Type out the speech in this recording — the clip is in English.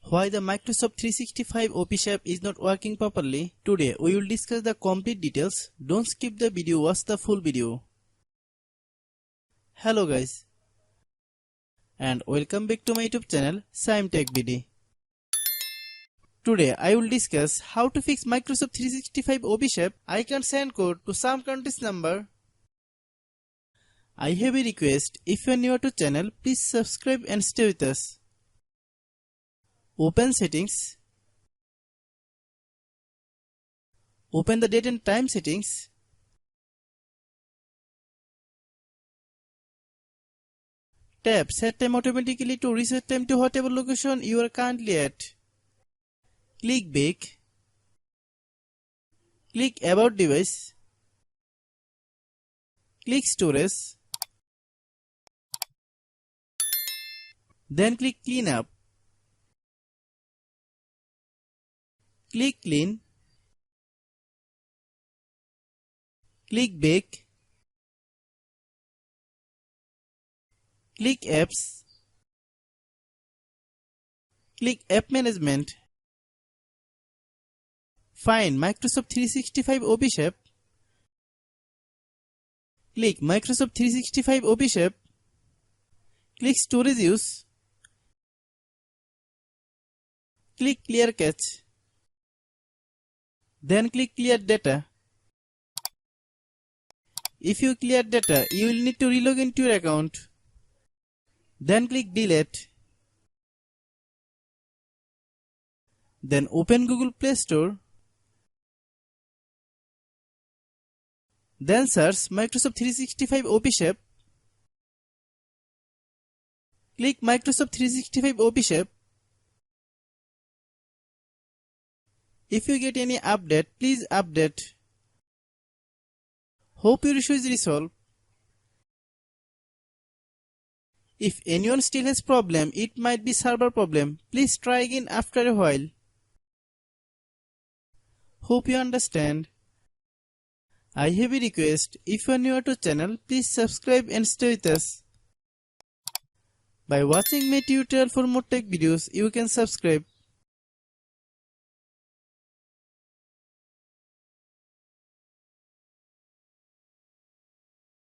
Why the Microsoft 365 Office app is not working properly? Today we will discuss the complete details. Don't skip the video, watch the full video. Hello guys, and welcome back to my YouTube channel Shaem Tech BD. Today I will discuss how to fix Microsoft 365 Office app icons and code to some country's number. I have a request. If you are new to channel, please subscribe and stay with us. Open settings. Open the date and time settings. Tap set time automatically to reset time to whatever location you are currently at. Click back. Click about device. Click storage. Then click clean up. Click clean. Click back. Click apps. Click app management. Find Microsoft 365 Office app. Click Microsoft 365 Office app. Click storage use. Click clear cache. Then click clear data. If you clear data, you will need to relog into your account. Then click delete. Then open Google Play Store. Then search Microsoft 365 Office app. Click Microsoft 365 Office app. If you get any update, please update. Hope your issue is resolved. If anyone still has problem, it might be server problem. Please try again after a while. Hope you understand. I have a request. If you are new to channel, please subscribe and stay with us. By watching my tutorial for more tech videos, you can subscribe.